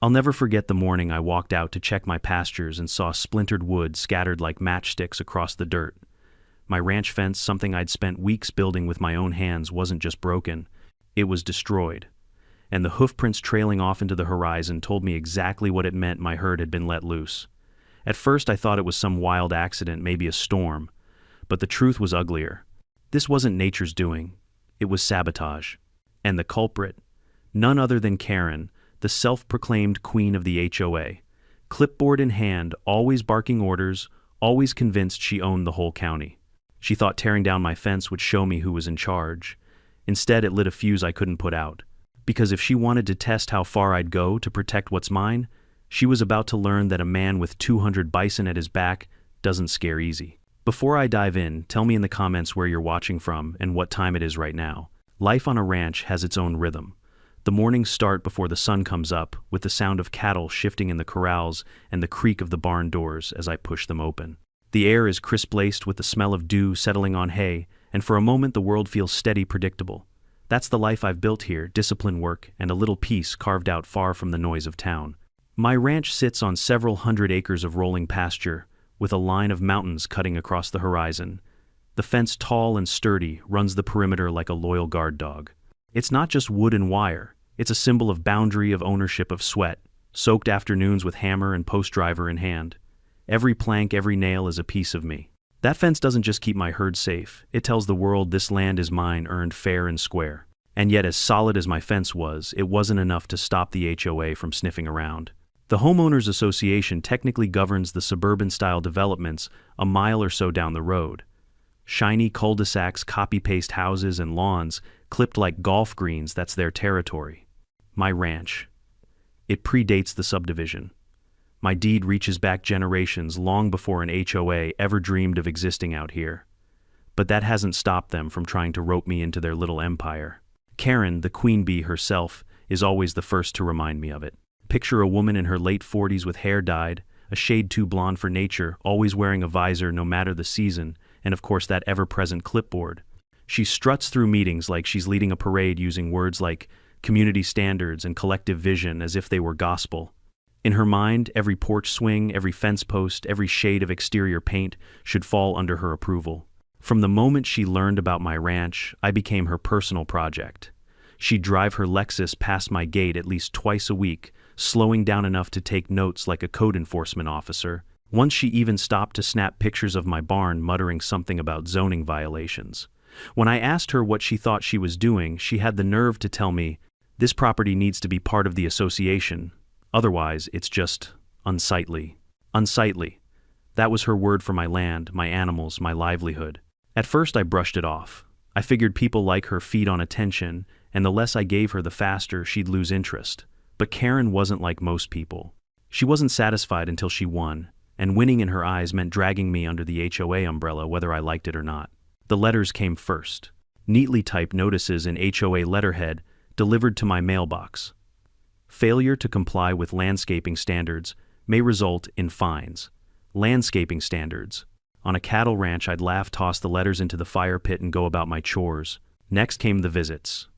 I'll never forget the morning I walked out to check my pastures and saw splintered wood scattered like matchsticks across the dirt. My ranch fence, something I'd spent weeks building with my own hands, wasn't just broken, it was destroyed. And the hoofprints trailing off into the horizon told me exactly what it meant my herd had been let loose. At first I thought it was some wild accident, maybe a storm, but the truth was uglier. This wasn't nature's doing, it was sabotage. And the culprit? None other than Karen, the self-proclaimed queen of the HOA. Clipboard in hand, always barking orders, always convinced she owned the whole county. She thought tearing down my fence would show me who was in charge. Instead, it lit a fuse I couldn't put out. Because if she wanted to test how far I'd go to protect what's mine, she was about to learn that a man with 200 bison at his back doesn't scare easy. Before I dive in, tell me in the comments where you're watching from and what time it is right now. Life on a ranch has its own rhythm. The mornings start before the sun comes up, with the sound of cattle shifting in the corrals and the creak of the barn doors as I push them open. The air is crisp-laced with the smell of dew settling on hay, and for a moment the world feels steady, predictable. That's the life I've built here, discipline, work, and a little peace carved out far from the noise of town. My ranch sits on several hundred acres of rolling pasture, with a line of mountains cutting across the horizon. The fence, tall and sturdy, runs the perimeter like a loyal guard dog. It's not just wood and wire, it's a symbol of boundary, of ownership, of sweat, soaked afternoons with hammer and post driver in hand. Every plank, every nail is a piece of me. That fence doesn't just keep my herd safe, it tells the world this land is mine, earned fair and square. And yet, as solid as my fence was, it wasn't enough to stop the HOA from sniffing around. The Homeowners Association technically governs the suburban-style developments a mile or so down the road. Shiny cul-de-sacs, copy-paste houses, and lawns clipped like golf greens, that's their territory. My ranch. It predates the subdivision. My deed reaches back generations, long before an HOA ever dreamed of existing out here. But that hasn't stopped them from trying to rope me into their little empire. Karen, the queen bee herself, is always the first to remind me of it. Picture a woman in her late 40s with hair dyed, a shade too blonde for nature, always wearing a visor no matter the season, and of course that ever-present clipboard. She struts through meetings like she's leading a parade, using words like community standards and collective vision as if they were gospel. In her mind, every porch swing, every fence post, every shade of exterior paint should fall under her approval. From the moment she learned about my ranch, I became her personal project. She'd drive her Lexus past my gate at least twice a week, slowing down enough to take notes like a code enforcement officer. Once she even stopped to snap pictures of my barn, muttering something about zoning violations. When I asked her what she thought she was doing, she had the nerve to tell me, "This property needs to be part of the association. Otherwise, it's just unsightly." Unsightly. That was her word for my land, my animals, my livelihood. At first I brushed it off. I figured people like her feed on attention, and the less I gave her, the faster she'd lose interest. But Karen wasn't like most people. She wasn't satisfied until she won, and winning in her eyes meant dragging me under the HOA umbrella whether I liked it or not. The letters came first. Neatly typed notices in HOA letterhead delivered to my mailbox. Failure to comply with landscaping standards may result in fines. Landscaping standards. On a cattle ranch, I'd laugh, toss the letters into the fire pit, and go about my chores. Next came the visits.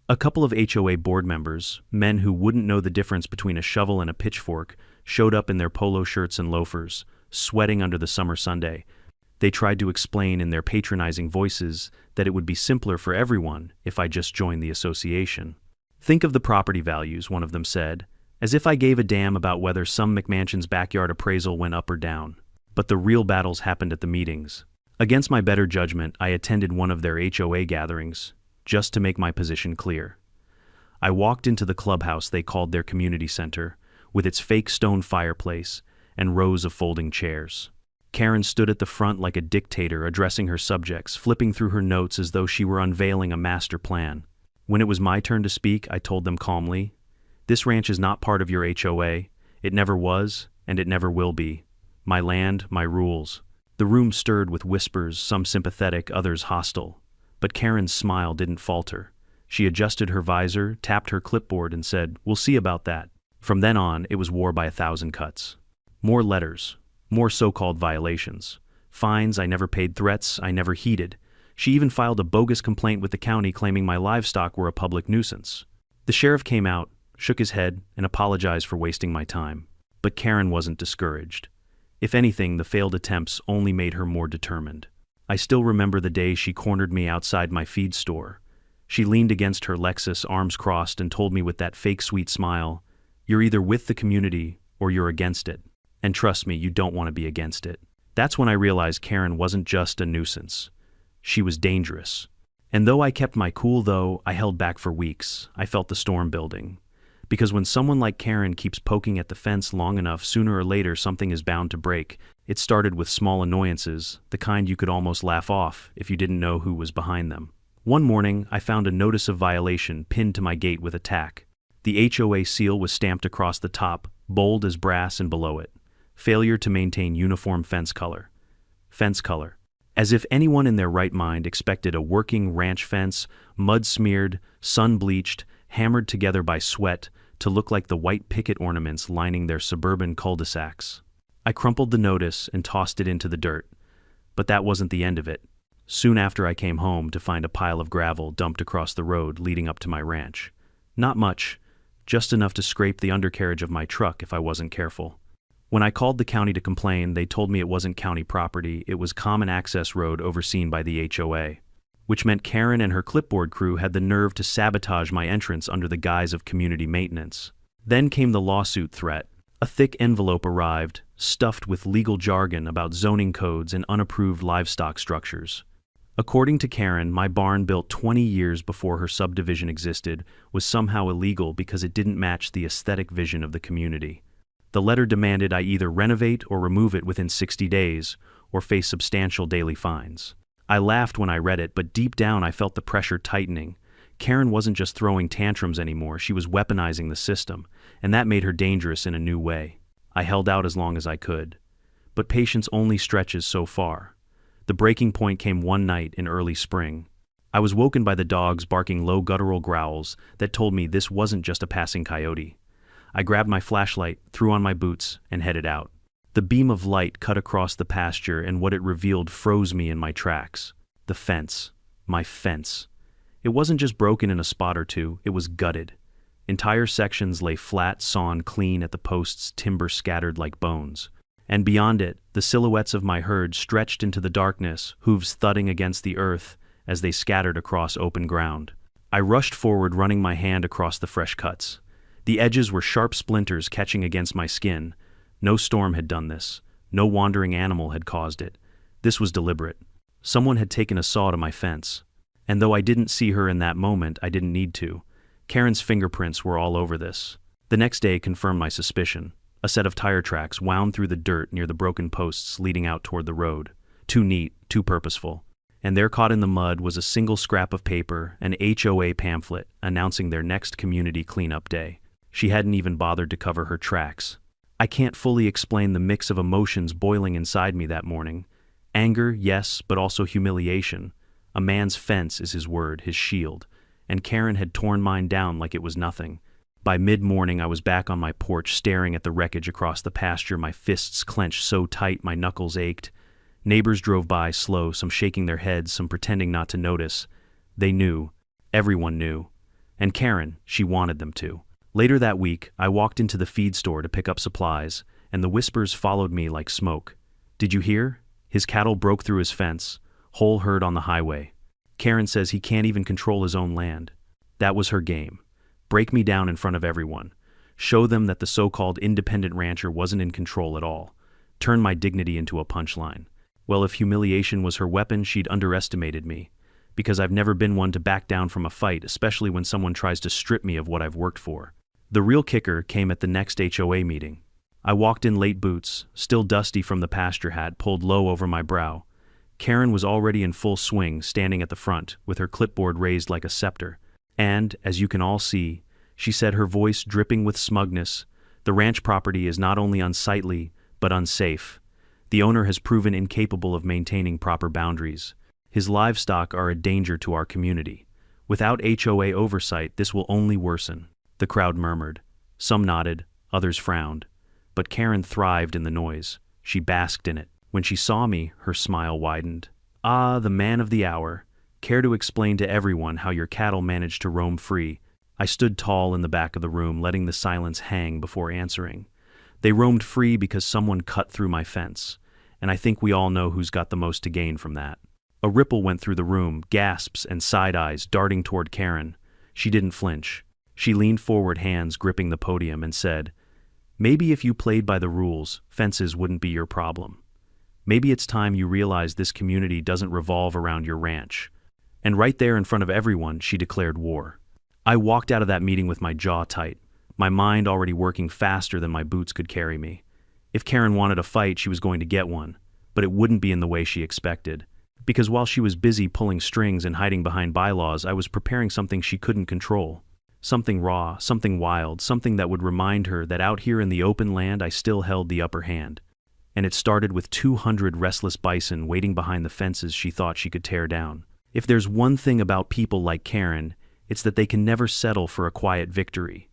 A couple of HOA board members, men who wouldn't know the difference between a shovel and a pitchfork, showed up in their polo shirts and loafers, sweating under the summer Sunday. They tried to explain in their patronizing voices that it would be simpler for everyone if I just joined the association. "Think of the property values," one of them said, "as if I gave a damn about whether some McMansion's backyard appraisal went up or down." But the real battles happened at the meetings. Against my better judgment, I attended one of their HOA gatherings, just to make my position clear. I walked into the clubhouse they called their community center, with its fake stone fireplace and rows of folding chairs. Karen stood at the front like a dictator, addressing her subjects, flipping through her notes as though she were unveiling a master plan. When it was my turn to speak, I told them calmly, "This ranch is not part of your HOA. It never was, and it never will be. My land, my rules." The room stirred with whispers, some sympathetic, others hostile. But Karen's smile didn't falter. She adjusted her visor, tapped her clipboard, and said, "We'll see about that." From then on, it was war by 1,000 cuts. More letters, more so-called violations. Fines I never paid, threats I never heeded. She even filed a bogus complaint with the county claiming my livestock were a public nuisance. The sheriff came out, shook his head, and apologized for wasting my time. But Karen wasn't discouraged. If anything, the failed attempts only made her more determined. I still remember the day she cornered me outside my feed store. She leaned against her Lexus, arms crossed, and told me with that fake sweet smile, "You're either with the community or you're against it. And trust me, you don't want to be against it." That's when I realized Karen wasn't just a nuisance. She was dangerous. And though I kept my cool, I held back for weeks. I felt the storm building. Because when someone like Karen keeps poking at the fence long enough, sooner or later something is bound to break. It started with small annoyances, the kind you could almost laugh off if you didn't know who was behind them. One morning, I found a notice of violation pinned to my gate with a tack. The HOA seal was stamped across the top, bold as brass, and below it, "Failure to maintain uniform fence color." Fence color. As if anyone in their right mind expected a working ranch fence, mud-smeared, sun-bleached, hammered together by sweat, to look like the white picket ornaments lining their suburban cul-de-sacs. I crumpled the notice and tossed it into the dirt. But that wasn't the end of it. Soon after, I came home to find a pile of gravel dumped across the road leading up to my ranch. Not much, just enough to scrape the undercarriage of my truck if I wasn't careful. When I called the county to complain, they told me it wasn't county property, it was common access road overseen by the HOA. Which meant Karen and her clipboard crew had the nerve to sabotage my entrance under the guise of community maintenance. Then came the lawsuit threat. A thick envelope arrived, stuffed with legal jargon about zoning codes and unapproved livestock structures. According to Karen, my barn, built 20 years before her subdivision existed, was somehow illegal because it didn't match the aesthetic vision of the community. The letter demanded I either renovate or remove it within 60 days, or face substantial daily fines. I laughed when I read it, but deep down I felt the pressure tightening. Karen wasn't just throwing tantrums anymore, she was weaponizing the system, and that made her dangerous in a new way. I held out as long as I could. But patience only stretches so far. The breaking point came one night in early spring. I was woken by the dogs barking low guttural growls that told me this wasn't just a passing coyote. I grabbed my flashlight, threw on my boots, and headed out. The beam of light cut across the pasture, and what it revealed froze me in my tracks. The fence. My fence. It wasn't just broken in a spot or two, it was gutted. Entire sections lay flat, sawn clean at the posts, timber scattered like bones. And beyond it, the silhouettes of my herd stretched into the darkness, hooves thudding against the earth as they scattered across open ground. I rushed forward, running my hand across the fresh cuts. The edges were sharp splinters catching against my skin. No storm had done this. No wandering animal had caused it. This was deliberate. Someone had taken a saw to my fence. And though I didn't see her in that moment, I didn't need to. Karen's fingerprints were all over this. The next day confirmed my suspicion. A set of tire tracks wound through the dirt near the broken posts leading out toward the road. Too neat, too purposeful. And there, caught in the mud, was a single scrap of paper, an HOA pamphlet announcing their next community cleanup day. She hadn't even bothered to cover her tracks. I can't fully explain the mix of emotions boiling inside me that morning. Anger, yes, but also humiliation. A man's fence is his word, his shield, and Karen had torn mine down like it was nothing. By mid-morning, I was back on my porch staring at the wreckage across the pasture, my fists clenched so tight my knuckles ached. Neighbors drove by slow, some shaking their heads, some pretending not to notice. They knew. Everyone knew. And Karen, she wanted them to. Later that week, I walked into the feed store to pick up supplies, and the whispers followed me like smoke. "Did you hear? His cattle broke through his fence. Whole herd on the highway. Karen says he can't even control his own land." That was her game. Break me down in front of everyone. Show them that the so-called independent rancher wasn't in control at all. Turn my dignity into a punchline. Well, if humiliation was her weapon, she'd underestimated me. Because I've never been one to back down from a fight, especially when someone tries to strip me of what I've worked for. The real kicker came at the next HOA meeting. I walked in late boots, still dusty from the pasture hat pulled low over my brow. Karen was already in full swing, standing at the front, with her clipboard raised like a scepter. And, as you can all see, she said, her voice dripping with smugness, "The ranch property is not only unsightly, but unsafe. The owner has proven incapable of maintaining proper boundaries. His livestock are a danger to our community. Without HOA oversight, this will only worsen." The crowd murmured. Some nodded, others frowned. But Karen thrived in the noise. She basked in it. When she saw me, her smile widened. "Ah, the man of the hour. Care to explain to everyone how your cattle managed to roam free?" I stood tall in the back of the room, letting the silence hang before answering. They roamed free because someone cut through my fence, and I think we all know who's got the most to gain from that. A ripple went through the room, gasps and side eyes darting toward Karen. She didn't flinch. She leaned forward, hands gripping the podium, and said, "Maybe if you played by the rules, fences wouldn't be your problem. Maybe it's time you realize this community doesn't revolve around your ranch." And right there in front of everyone, she declared war. I walked out of that meeting with my jaw tight, my mind already working faster than my boots could carry me. If Karen wanted a fight, she was going to get one, but it wouldn't be in the way she expected. Because while she was busy pulling strings and hiding behind bylaws, I was preparing something she couldn't control. Something raw, something wild, something that would remind her that out here in the open land I still held the upper hand. And it started with 200 restless bison waiting behind the fences she thought she could tear down. If there's one thing about people like Karen, it's that they can never settle for a quiet victory.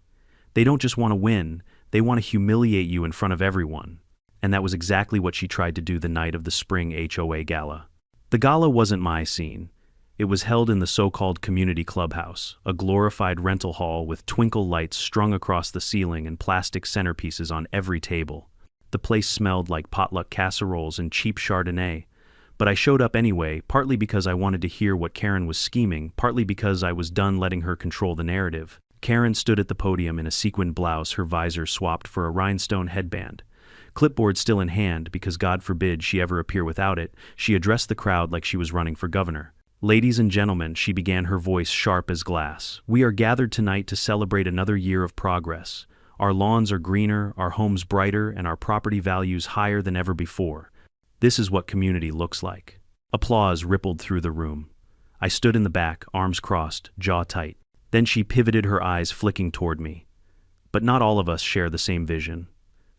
They don't just want to win, they want to humiliate you in front of everyone. And that was exactly what she tried to do the night of the spring HOA gala. The gala wasn't my scene. It was held in the so-called community clubhouse, a glorified rental hall with twinkle lights strung across the ceiling and plastic centerpieces on every table. The place smelled like potluck casseroles and cheap Chardonnay. But I showed up anyway, partly because I wanted to hear what Karen was scheming, partly because I was done letting her control the narrative. Karen stood at the podium in a sequined blouse, her visor swapped for a rhinestone headband. Clipboard still in hand, because God forbid she ever appear without it, she addressed the crowd like she was running for governor. "Ladies and gentlemen," she began, her voice sharp as glass, "we are gathered tonight to celebrate another year of progress. Our lawns are greener, our homes brighter, and our property values higher than ever before. This is what community looks like." Applause rippled through the room. I stood in the back, arms crossed, jaw tight. Then she pivoted, her eyes flicking toward me. But not all of us share the same vision.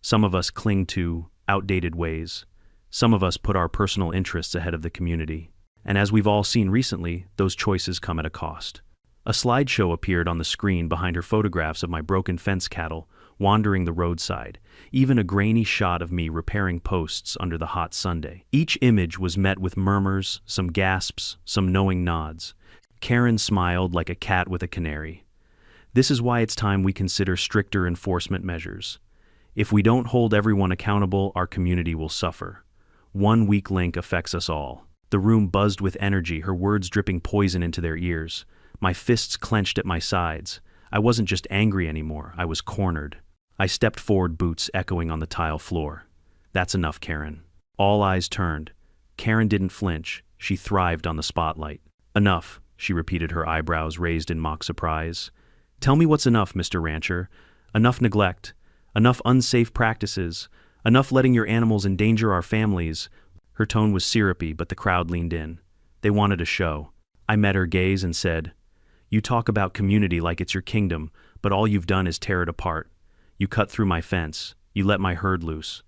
Some of us cling to outdated ways. Some of us put our personal interests ahead of the community. And as we've all seen recently, those choices come at a cost. A slideshow appeared on the screen behind her, photographs of my broken fence cattle wandering the roadside, even a grainy shot of me repairing posts under the hot Sunday. Each image was met with murmurs, some gasps, some knowing nods. Karen smiled like a cat with a canary. "This is why it's time we consider stricter enforcement measures. If we don't hold everyone accountable, our community will suffer. One weak link affects us all." The room buzzed with energy, her words dripping poison into their ears. My fists clenched at my sides. I wasn't just angry anymore, I was cornered. I stepped forward, boots echoing on the tile floor. "That's enough, Karen." All eyes turned. Karen didn't flinch. She thrived on the spotlight. "Enough," she repeated, her eyebrows raised in mock surprise. "Tell me what's enough, Mr. Rancher. Enough neglect. Enough unsafe practices. Enough letting your animals endanger our families." Her tone was syrupy, but the crowd leaned in. They wanted a show. I met her gaze and said, "You talk about community like it's your kingdom, but all you've done is tear it apart. You cut through my fence. You let my herd loose.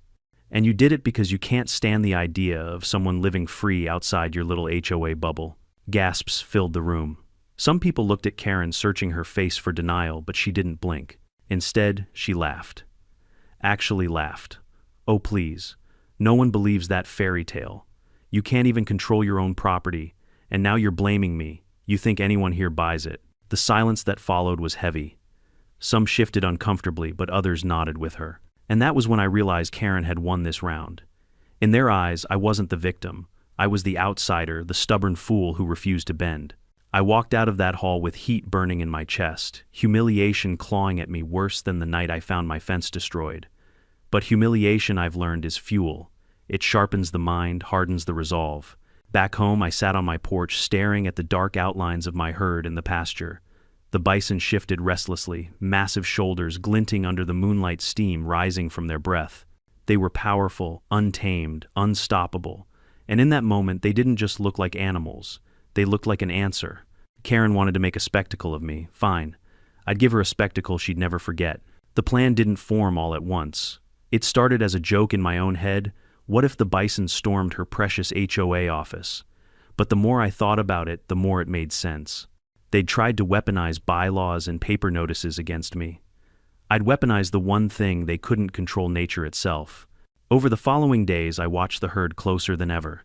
And you did it because you can't stand the idea of someone living free outside your little HOA bubble." Gasps filled the room. Some people looked at Karen, searching her face for denial, but she didn't blink. Instead, she laughed. Actually laughed. "Oh, please. No one believes that fairy tale. You can't even control your own property, and now you're blaming me. You think anyone here buys it?" The silence that followed was heavy. Some shifted uncomfortably, but others nodded with her. And that was when I realized Karen had won this round. In their eyes, I wasn't the victim. I was the outsider, the stubborn fool who refused to bend. I walked out of that hall with heat burning in my chest, humiliation clawing at me worse than the night I found my fence destroyed. But humiliation, I've learned, is fuel. It sharpens the mind, hardens the resolve. Back home, I sat on my porch, staring at the dark outlines of my herd in the pasture. The bison shifted restlessly, massive shoulders glinting under the moonlight, steam rising from their breath. They were powerful, untamed, unstoppable. And in that moment, they didn't just look like animals. They looked like an answer. Karen wanted to make a spectacle of me. Fine. I'd give her a spectacle she'd never forget. The plan didn't form all at once. It started as a joke in my own head. What if the bison stormed her precious HOA office? But the more I thought about it, the more it made sense. They'd tried to weaponize bylaws and paper notices against me. I'd weaponized the one thing they couldn't control: nature itself. Over the following days, I watched the herd closer than ever.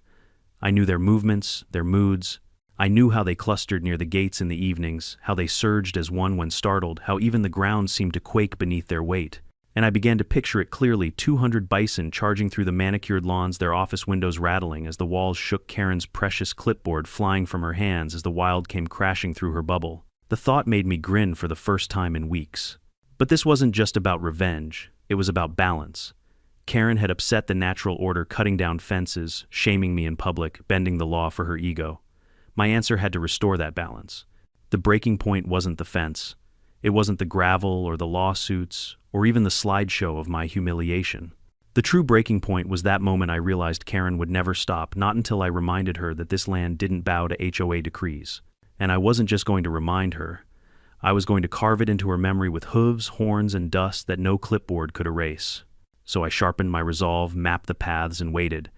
I knew their movements, their moods. I knew how they clustered near the gates in the evenings, how they surged as one when startled, how even the ground seemed to quake beneath their weight. And I began to picture it clearly, 200 bison charging through the manicured lawns, their office windows rattling as the walls shook, Karen's precious clipboard flying from her hands as the wild came crashing through her bubble. The thought made me grin for the first time in weeks. But this wasn't just about revenge, it was about balance. Karen had upset the natural order, cutting down fences, shaming me in public, bending the law for her ego. My answer had to restore that balance. The breaking point wasn't the fence. It wasn't the gravel or the lawsuits, or even the slideshow of my humiliation. The true breaking point was that moment I realized Karen would never stop, not until I reminded her that this land didn't bow to HOA decrees. And I wasn't just going to remind her. I was going to carve it into her memory with hooves, horns, and dust that no clipboard could erase. So I sharpened my resolve, mapped the paths, and waited.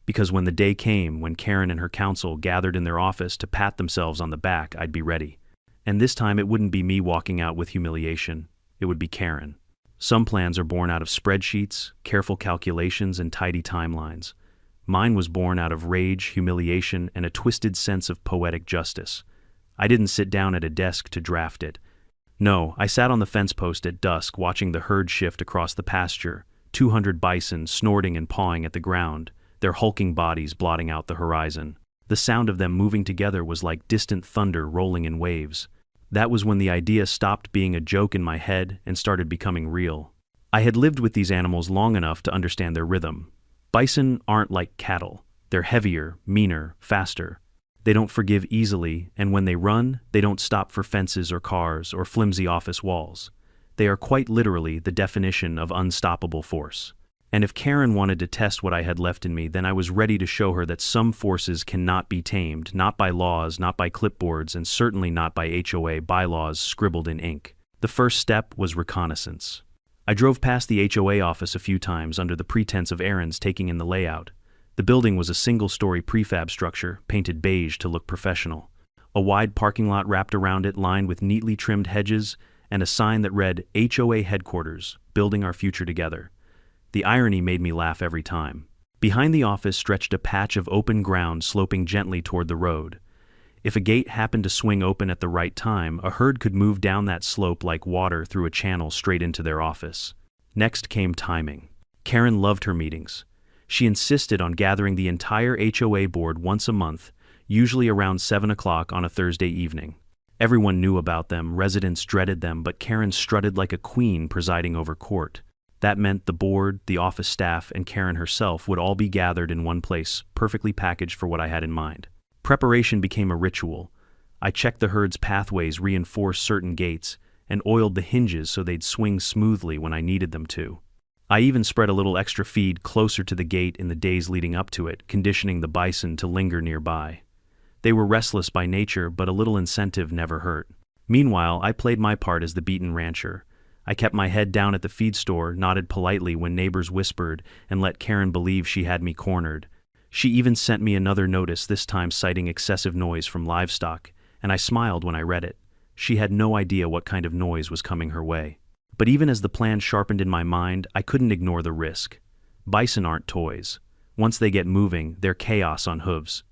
Because when the day came, when Karen and her counsel gathered in their office to pat themselves on the back, I'd be ready. And this time it wouldn't be me walking out with humiliation. It would be Karen. Some plans are born out of spreadsheets, careful calculations, and tidy timelines. Mine was born out of rage, humiliation, and a twisted sense of poetic justice. I didn't sit down at a desk to draft it. No, I sat on the fence post at dusk watching the herd shift across the pasture, 200 bison snorting and pawing at the ground, their hulking bodies blotting out the horizon. The sound of them moving together was like distant thunder rolling in waves. That was when the idea stopped being a joke in my head and started becoming real. I had lived with these animals long enough to understand their rhythm. Bison aren't like cattle. They're heavier, meaner, faster. They don't forgive easily, and when they run, they don't stop for fences or cars or flimsy office walls. They are quite literally the definition of unstoppable force. And if Karen wanted to test what I had left in me, then I was ready to show her that some forces cannot be tamed, not by laws, not by clipboards, and certainly not by HOA bylaws scribbled in ink. The first step was reconnaissance. I drove past the HOA office a few times under the pretense of errands, taking in the layout. The building was a single-story prefab structure, painted beige to look professional. A wide parking lot wrapped around it, lined with neatly trimmed hedges, and a sign that read, HOA Headquarters, Building Our Future Together. The irony made me laugh every time. Behind the office stretched a patch of open ground sloping gently toward the road. If a gate happened to swing open at the right time, a herd could move down that slope like water through a channel straight into their office. Next came timing. Karen loved her meetings. She insisted on gathering the entire HOA board once a month, usually around 7 o'clock on a Thursday evening. Everyone knew about them, residents dreaded them, but Karen strutted like a queen presiding over court. That meant the board, the office staff, and Karen herself would all be gathered in one place, perfectly packaged for what I had in mind. Preparation became a ritual. I checked the herd's pathways, reinforced certain gates, and oiled the hinges so they'd swing smoothly when I needed them to. I even spread a little extra feed closer to the gate in the days leading up to it, conditioning the bison to linger nearby. They were restless by nature, but a little incentive never hurt. Meanwhile, I played my part as the beaten rancher. I kept my head down at the feed store, nodded politely when neighbors whispered, and let Karen believe she had me cornered. She even sent me another notice, this time citing excessive noise from livestock, and I smiled when I read it. She had no idea what kind of noise was coming her way. But even as the plan sharpened in my mind, I couldn't ignore the risk. Bison aren't toys. Once they get moving, they're chaos on hooves.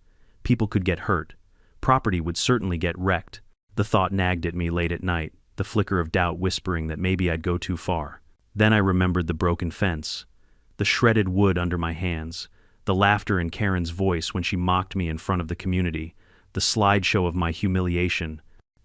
People could get hurt. Property would certainly get wrecked. The thought nagged at me late at night, the flicker of doubt whispering that maybe I'd go too far. Then I remembered the broken fence, the shredded wood under my hands, the laughter in Karen's voice when she mocked me in front of the community, the slideshow of my humiliation.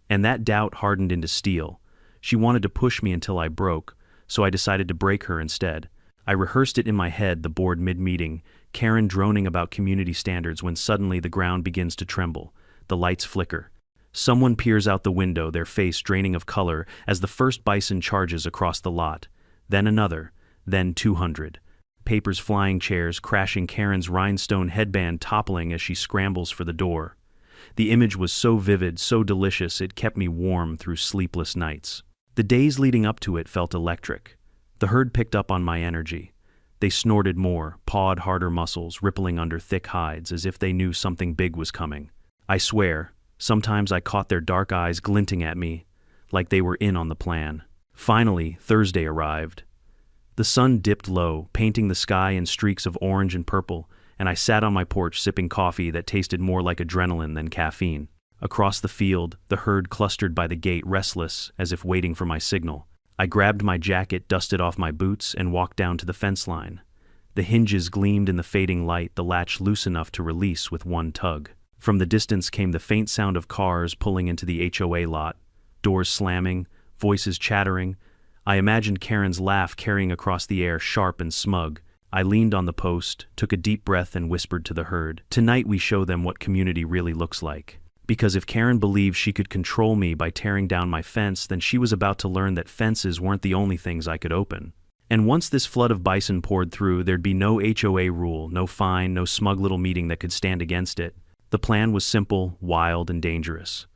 And that doubt hardened into steel. She wanted to push me until I broke, so I decided to break her instead. I rehearsed it in my head, the board mid-meeting, Karen droning about community standards when suddenly the ground begins to tremble. The lights flicker. Someone peers out the window, their face draining of color as the first bison charges across the lot. Then another, then 200. Papers flying, chairs crashing, Karen's rhinestone headband toppling as she scrambles for the door. The image was so vivid, so delicious, it kept me warm through sleepless nights. The days leading up to it felt electric. The herd picked up on my energy. They snorted more, pawed harder muscles, rippling under thick hides as if they knew something big was coming. I swear, sometimes I caught their dark eyes glinting at me, like they were in on the plan. Finally, Thursday arrived. The sun dipped low, painting the sky in streaks of orange and purple, and I sat on my porch sipping coffee that tasted more like adrenaline than caffeine. Across the field, the herd clustered by the gate, restless, as if waiting for my signal. I grabbed my jacket, dusted off my boots, and walked down to the fence line. The hinges gleamed in the fading light, the latch loose enough to release with one tug. From the distance came the faint sound of cars pulling into the HOA lot, doors slamming, voices chattering. I imagined Karen's laugh carrying across the air, sharp and smug. I leaned on the post, took a deep breath, and whispered to the herd, "Tonight we show them what community really looks like." Because if Karen believed she could control me by tearing down my fence, then she was about to learn that fences weren't the only things I could open. And once this flood of bison poured through, there'd be no HOA rule, no fine, no smug little meeting that could stand against it. The plan was simple, wild, and dangerous.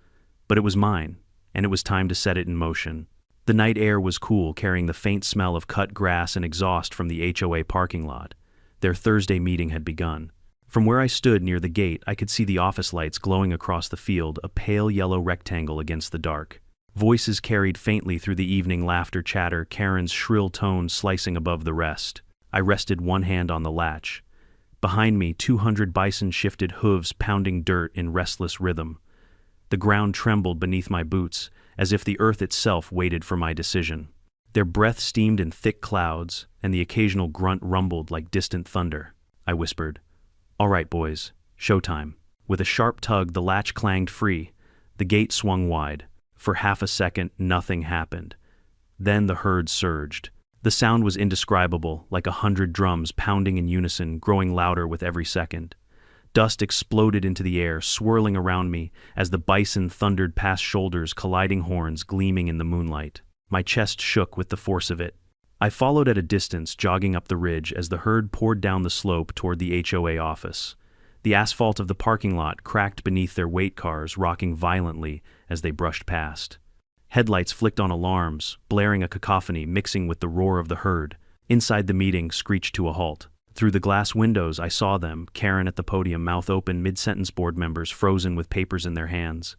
But it was mine, and it was time to set it in motion. The night air was cool, carrying the faint smell of cut grass and exhaust from the HOA parking lot. Their Thursday meeting had begun. From where I stood near the gate, I could see the office lights glowing across the field, a pale yellow rectangle against the dark. Voices carried faintly through the evening, laughter, chatter, Karen's shrill tones slicing above the rest. I rested one hand on the latch. Behind me, 200 bison shifted, hooves pounding dirt in restless rhythm. The ground trembled beneath my boots, as if the earth itself waited for my decision. Their breath steamed in thick clouds, and the occasional grunt rumbled like distant thunder. I whispered, "All right, boys, showtime." With a sharp tug, the latch clanged free. The gate swung wide. For half a second, nothing happened. Then the herd surged. The sound was indescribable, like 100 drums pounding in unison, growing louder with every second. Dust exploded into the air, swirling around me as the bison thundered past shoulders, colliding horns gleaming in the moonlight. My chest shook with the force of it. I followed at a distance, jogging up the ridge as the herd poured down the slope toward the HOA office. The asphalt of the parking lot cracked beneath their weight cars, rocking violently as they brushed past. Headlights flicked on alarms, blaring a cacophony mixing with the roar of the herd. Inside the meeting screeched to a halt. Through the glass windows I saw them, Karen at the podium, mouth open, mid-sentence, board members frozen with papers in their hands.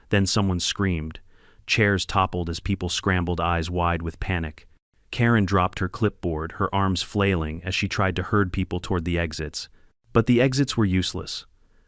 Then someone screamed. Chairs toppled as people scrambled, eyes wide with panic. Karen dropped her clipboard, her arms flailing as she tried to herd people toward the exits. But the exits were useless.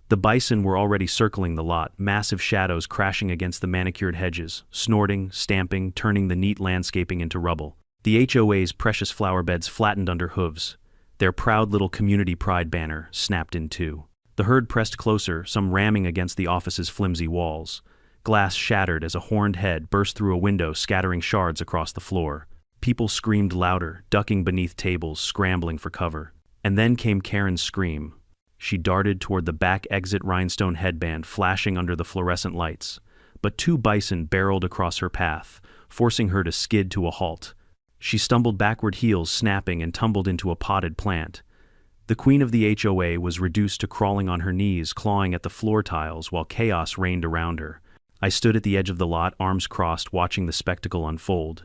The bison were already circling the lot, massive shadows crashing against the manicured hedges, snorting, stamping, turning the neat landscaping into rubble. The HOA's precious flower beds flattened under hooves. Their proud little community pride banner snapped in two. The herd pressed closer, some ramming against the office's flimsy walls. Glass shattered as a horned head burst through a window, scattering shards across the floor. People screamed louder, ducking beneath tables, scrambling for cover. And then came Karen's scream. She darted toward the back exit, rhinestone headband flashing under the fluorescent lights. But two bison barreled across her path, forcing her to skid to a halt. She stumbled backward, heels snapping, and tumbled into a potted plant. The queen of the HOA was reduced to crawling on her knees, clawing at the floor tiles while chaos reigned around her. I stood at the edge of the lot, arms crossed, watching the spectacle unfold.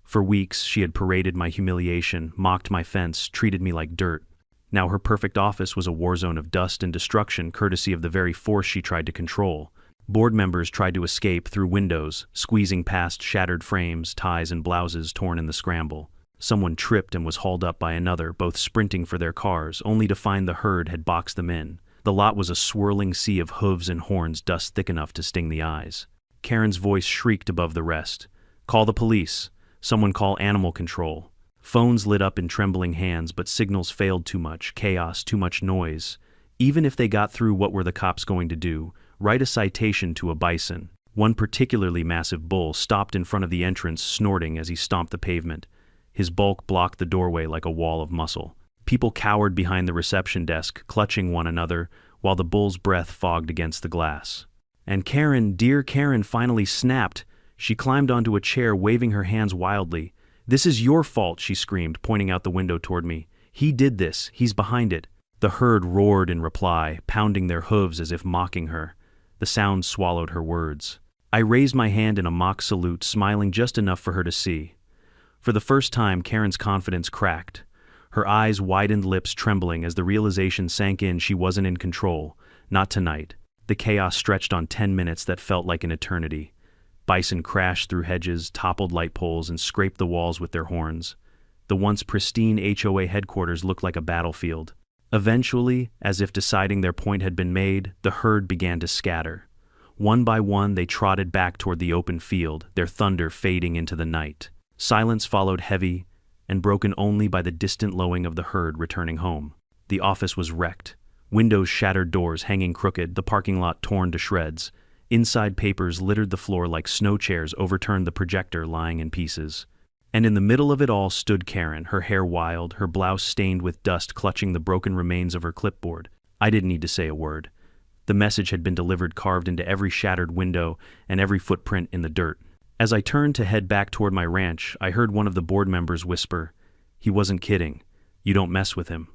For weeks, she had paraded my humiliation, mocked my fence, treated me like dirt. Now her perfect office was a war zone of dust and destruction, courtesy of the very force she tried to control. Board members tried to escape through windows, squeezing past shattered frames, ties and blouses torn in the scramble. Someone tripped and was hauled up by another, both sprinting for their cars, only to find the herd had boxed them in. The lot was a swirling sea of hooves and horns, dust thick enough to sting the eyes. Karen's voice shrieked above the rest. "Call the police. Someone call animal control." Phones lit up in trembling hands, but signals failed. Too much chaos, too much noise. Even if they got through, what were the cops going to do? Write a citation to a bison. One particularly massive bull stopped in front of the entrance, snorting as he stomped the pavement. His bulk blocked the doorway like a wall of muscle. People cowered behind the reception desk, clutching one another, while the bull's breath fogged against the glass. And Karen, dear Karen, finally snapped. She climbed onto a chair, waving her hands wildly. "This is your fault," she screamed, pointing out the window toward me. "He did this. He's behind it." The herd roared in reply, pounding their hooves as if mocking her. The sound swallowed her words. I raised my hand in a mock salute, smiling just enough for her to see. For the first time, Karen's confidence cracked. Her eyes widened, lips trembling as the realization sank in she wasn't in control. Not tonight. The chaos stretched on 10 minutes that felt like an eternity. Bison crashed through hedges, toppled light poles, and scraped the walls with their horns. The once pristine HOA headquarters looked like a battlefield. Eventually, as if deciding their point had been made, the herd began to scatter. One by one they trotted back toward the open field, their thunder fading into the night. Silence followed, heavy and broken only by the distant lowing of the herd returning home. The office was wrecked. Windows shattered, doors hanging crooked, the parking lot torn to shreds. Inside papers littered the floor like snow chairs overturned, the projector lying in pieces. And in the middle of it all stood Karen, her hair wild, her blouse stained with dust, clutching the broken remains of her clipboard. I didn't need to say a word. The message had been delivered, carved into every shattered window and every footprint in the dirt. As I turned to head back toward my ranch, I heard one of the board members whisper, "He wasn't kidding. You don't mess with him."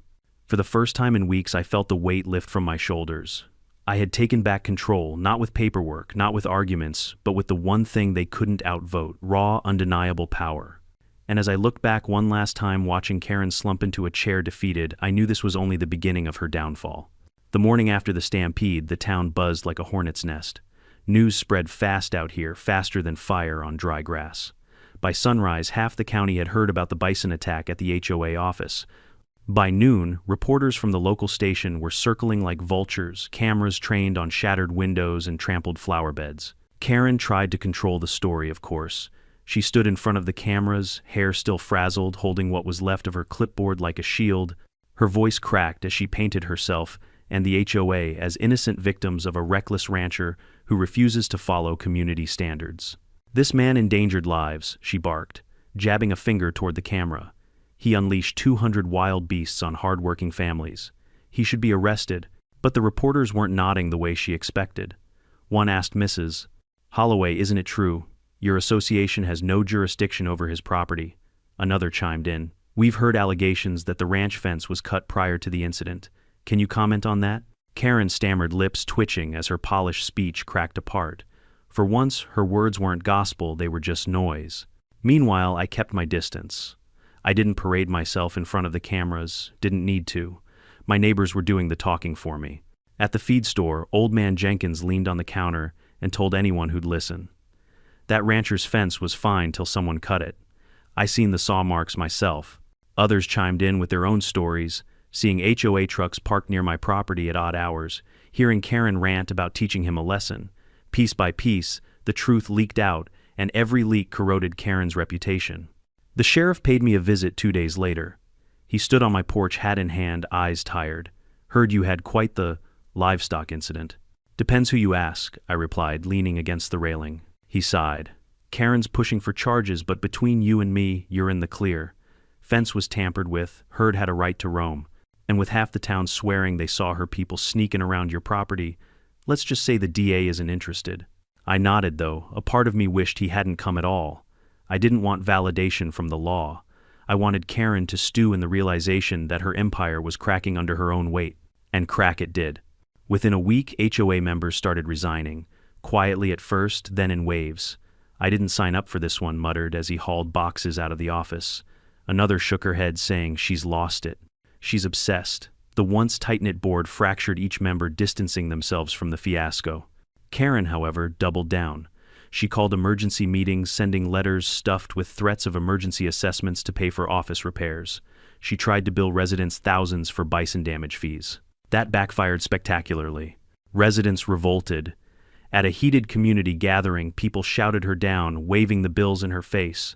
For the first time in weeks, I felt the weight lift from my shoulders. I had taken back control, not with paperwork, not with arguments, but with the one thing they couldn't outvote: raw, undeniable power. And as I looked back one last time, watching Karen slump into a chair defeated, I knew this was only the beginning of her downfall. The morning after the stampede, the town buzzed like a hornet's nest. News spread fast out here, faster than fire on dry grass. By sunrise, half the county had heard about the Bison attack at the HOA office. By noon, reporters from the local station were circling like vultures, cameras trained on shattered windows and trampled flower beds. Karen tried to control the story, of course. She stood in front of the cameras, hair still frazzled, holding what was left of her clipboard like a shield. Her voice cracked as she painted herself and the HOA as innocent victims of a reckless rancher who refuses to follow community standards. "This man endangered lives," she barked, jabbing a finger toward the camera. "He unleashed 200 wild beasts on hard-working families. He should be arrested." But the reporters weren't nodding the way she expected. One asked Mrs. Holloway, "Isn't it true? Your association has no jurisdiction over his property." Another chimed in, "We've heard allegations that the ranch fence was cut prior to the incident. Can you comment on that?" Karen stammered, lips twitching as her polished speech cracked apart. For once, her words weren't gospel, they were just noise. Meanwhile, I kept my distance. I didn't parade myself in front of the cameras, didn't need to. My neighbors were doing the talking for me. At the feed store, Old Man Jenkins leaned on the counter and told anyone who'd listen. That rancher's fence was fine till someone cut it. I seen the saw marks myself. Others chimed in with their own stories, seeing HOA trucks parked near my property at odd hours, hearing Karen rant about teaching him a lesson. Piece by piece, the truth leaked out, and every leak corroded Karen's reputation. The sheriff paid me a visit 2 days later. He stood on my porch, hat in hand, eyes tired. "Heard you had quite the livestock incident." "Depends who you ask," I replied, leaning against the railing. He sighed. "Karen's pushing for charges, but between you and me, you're in the clear. Fence was tampered with, herd had a right to roam. And with half the town swearing they saw her people sneaking around your property, let's just say the DA isn't interested." I nodded, though. A part of me wished he hadn't come at all. I didn't want validation from the law. I wanted Karen to stew in the realization that her empire was cracking under her own weight. And crack it did. Within a week, HOA members started resigning. Quietly at first, then in waves. "I didn't sign up for this one," muttered as he hauled boxes out of the office. Another shook her head, saying, "She's lost it. She's obsessed." The once tight-knit board fractured, each member distancing themselves from the fiasco. Karen, however, doubled down. She called emergency meetings, sending letters stuffed with threats of emergency assessments to pay for office repairs. She tried to bill residents thousands for bison damage fees. That backfired spectacularly. Residents revolted. At a heated community gathering, people shouted her down, waving the bills in her face.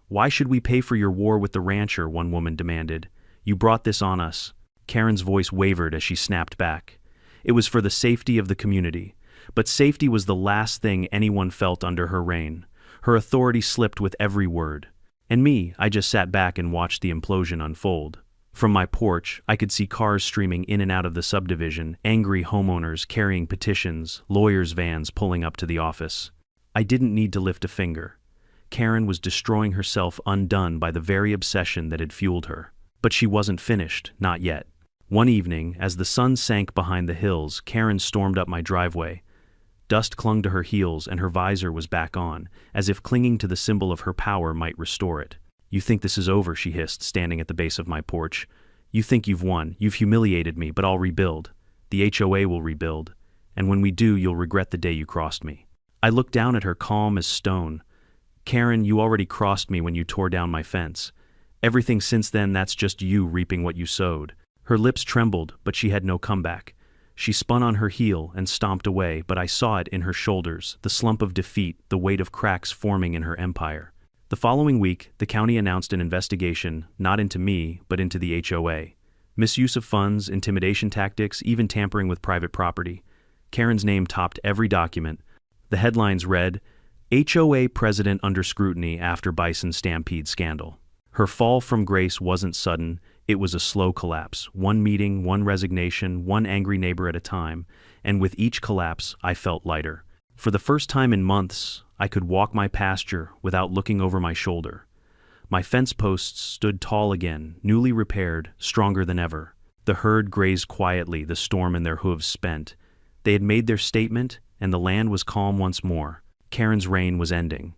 "Why should we pay for your war with the rancher?" one woman demanded. "You brought this on us." Karen's voice wavered as she snapped back. It was for the safety of the community. But safety was the last thing anyone felt under her reign. Her authority slipped with every word. And me, I just sat back and watched the implosion unfold. From my porch, I could see cars streaming in and out of the subdivision, angry homeowners carrying petitions, lawyers' vans pulling up to the office. I didn't need to lift a finger. Karen was destroying herself, undone by the very obsession that had fueled her. But she wasn't finished, not yet. One evening, as the sun sank behind the hills, Karen stormed up my driveway. Dust clung to her heels and her visor was back on, as if clinging to the symbol of her power might restore it. "You think this is over," she hissed, standing at the base of my porch. "You think you've won. You've humiliated me, but I'll rebuild. The HOA will rebuild. And when we do, you'll regret the day you crossed me." I looked down at her, calm as stone. "Karen, you already crossed me when you tore down my fence. Everything since then, that's just you reaping what you sowed." Her lips trembled, but she had no comeback. She spun on her heel and stomped away, but I saw it in her shoulders, the slump of defeat, the weight of cracks forming in her empire. The following week, the county announced an investigation, not into me, but into the HOA. Misuse of funds, intimidation tactics, even tampering with private property. Karen's name topped every document. The headlines read, HOA president under scrutiny after Bison stampede scandal. Her fall from grace wasn't sudden, it was a slow collapse. One meeting, one resignation, one angry neighbor at a time, and with each collapse, I felt lighter. For the first time in months, I could walk my pasture without looking over my shoulder. My fence posts stood tall again, newly repaired, stronger than ever. The herd grazed quietly, the storm in their hooves spent. They had made their statement, and the land was calm once more. Karen's reign was ending,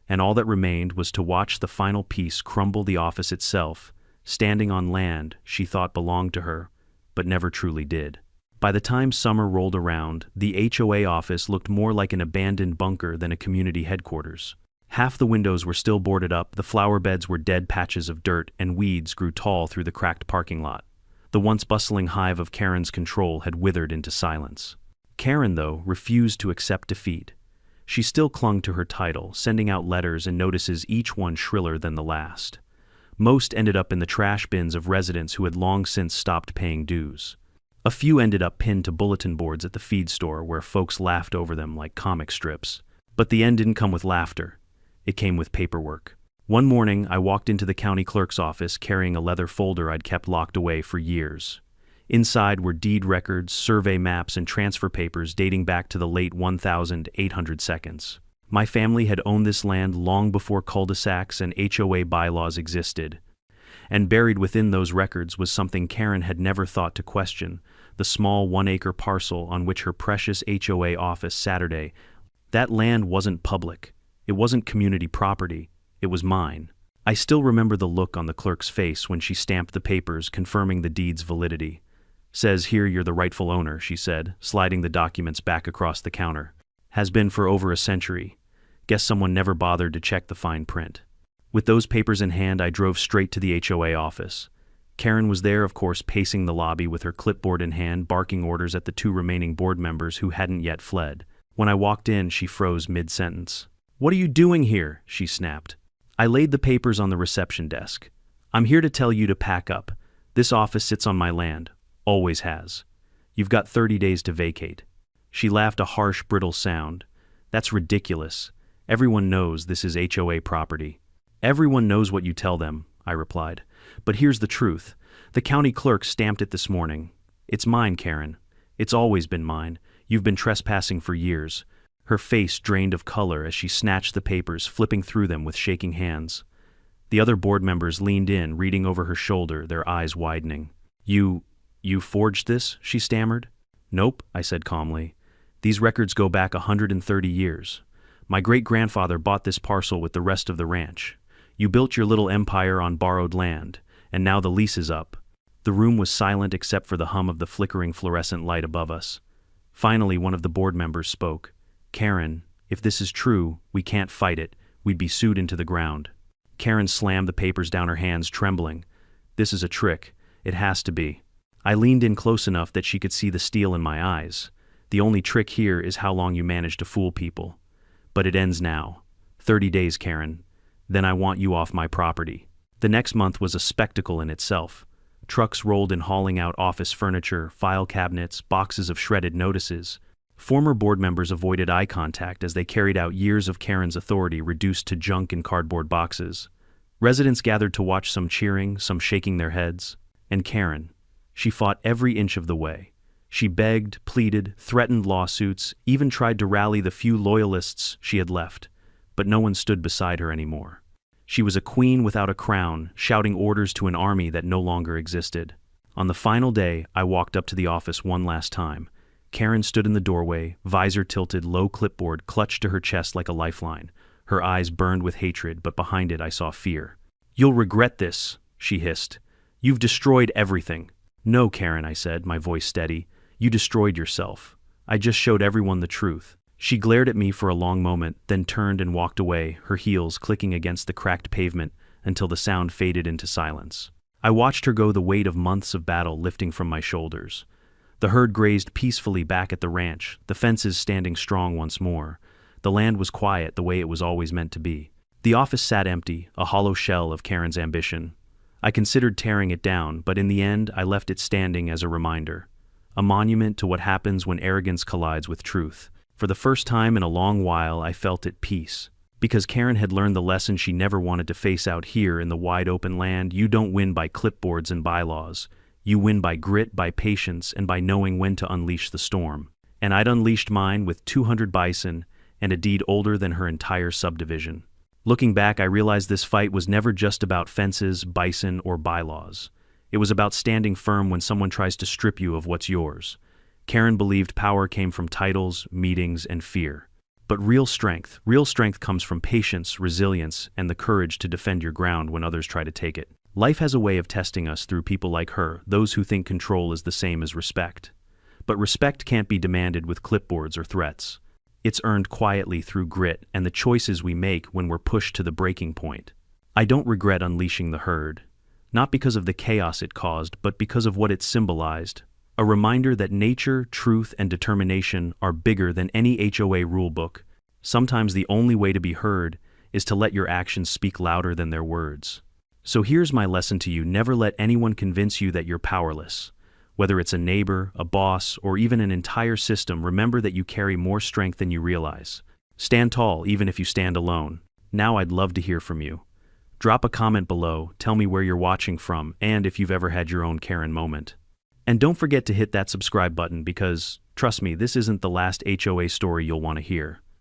and all that remained was to watch the final piece crumble, the office itself, standing on land she thought belonged to her, but never truly did. By the time summer rolled around, the HOA office looked more like an abandoned bunker than a community headquarters. Half the windows were still boarded up, the flower beds were dead patches of dirt, and weeds grew tall through the cracked parking lot. The once bustling hive of Karen's control had withered into silence. Karen, though, refused to accept defeat. She still clung to her title, sending out letters and notices, each one shriller than the last. Most ended up in the trash bins of residents who had long since stopped paying dues. A few ended up pinned to bulletin boards at the feed store where folks laughed over them like comic strips. But the end didn't come with laughter. It came with paperwork. One morning, I walked into the county clerk's office carrying a leather folder I'd kept locked away for years. Inside were deed records, survey maps, and transfer papers dating back to the late 1800 seconds. My family had owned this land long before cul-de-sacs and HOA bylaws existed. And buried within those records was something Karen had never thought to question, the small 1-acre parcel on which her precious HOA office Saturday. That land wasn't public. It wasn't community property. It was mine. I still remember the look on the clerk's face when she stamped the papers confirming the deed's validity. Says here you're the rightful owner, she said, sliding the documents back across the counter. Has been for over a century. Guess someone never bothered to check the fine print. With those papers in hand, I drove straight to the HOA office. Karen was there, of course, pacing the lobby with her clipboard in hand, barking orders at the 2 remaining board members who hadn't yet fled. When I walked in, she froze mid-sentence. "What are you doing here?" she snapped. I laid the papers on the reception desk. "I'm here to tell you to pack up. This office sits on my land. Always has. You've got 30 days to vacate." She laughed, a harsh, brittle sound. "That's ridiculous. Everyone knows this is HOA property." "Everyone knows what you tell them," I replied. "But here's the truth. The county clerk stamped it this morning. It's mine, Karen. It's always been mine. You've been trespassing for years." Her face drained of color as she snatched the papers, flipping through them with shaking hands. The other board members leaned in, reading over her shoulder, their eyes widening. You forged this?" she stammered. "Nope," I said calmly. "These records go back 130 years. My great-grandfather bought this parcel with the rest of the ranch. You built your little empire on borrowed land, and now the lease is up." The room was silent except for the hum of the flickering fluorescent light above us. Finally, one of the board members spoke. "Karen, if this is true, we can't fight it. We'd be sued into the ground." Karen slammed the papers down, her hands trembling. "This is a trick. It has to be." I leaned in close enough that she could see the steel in my eyes. "The only trick here is how long you manage to fool people. But it ends now. 30 days, Karen. Then I want you off my property." The next month was a spectacle in itself. Trucks rolled in hauling out office furniture, file cabinets, boxes of shredded notices. Former board members avoided eye contact as they carried out years of Karen's authority reduced to junk in cardboard boxes. Residents gathered to watch, some cheering, some shaking their heads. And Karen, she fought every inch of the way. She begged, pleaded, threatened lawsuits, even tried to rally the few loyalists she had left. But no one stood beside her anymore. She was a queen without a crown, shouting orders to an army that no longer existed. On the final day, I walked up to the office one last time. Karen stood in the doorway, visor tilted, low clipboard clutched to her chest like a lifeline. Her eyes burned with hatred, but behind it I saw fear. "You'll regret this," she hissed. "You've destroyed everything." "No, Karen," I said, my voice steady. "You destroyed yourself. I just showed everyone the truth." She glared at me for a long moment, then turned and walked away, her heels clicking against the cracked pavement until the sound faded into silence. I watched her go, the weight of months of battle lifting from my shoulders. The herd grazed peacefully back at the ranch, the fences standing strong once more. The land was quiet, the way it was always meant to be. The office sat empty, a hollow shell of Karen's ambition. I considered tearing it down, but in the end I left it standing as a reminder. A monument to what happens when arrogance collides with truth. For the first time in a long while I felt at peace. Because Karen had learned the lesson she never wanted to face out here in the wide open land. You don't win by clipboards and bylaws. You win by grit, by patience, and by knowing when to unleash the storm. And I'd unleashed mine with 200 bison and a deed older than her entire subdivision. Looking back, I realized this fight was never just about fences, bison, or bylaws. It was about standing firm when someone tries to strip you of what's yours. Karen believed power came from titles, meetings, and fear. But real strength comes from patience, resilience, and the courage to defend your ground when others try to take it. Life has a way of testing us through people like her, those who think control is the same as respect. But respect can't be demanded with clipboards or threats. It's earned quietly through grit and the choices we make when we're pushed to the breaking point. I don't regret unleashing the herd. Not because of the chaos it caused, but because of what it symbolized. A reminder that nature, truth, and determination are bigger than any HOA rulebook. Sometimes the only way to be heard is to let your actions speak louder than their words. So here's my lesson to you: never let anyone convince you that you're powerless. Whether it's a neighbor, a boss, or even an entire system, remember that you carry more strength than you realize. Stand tall, even if you stand alone. Now I'd love to hear from you. Drop a comment below, tell me where you're watching from, and if you've ever had your own Karen moment. And don't forget to hit that subscribe button because, trust me, this isn't the last HOA story you'll want to hear.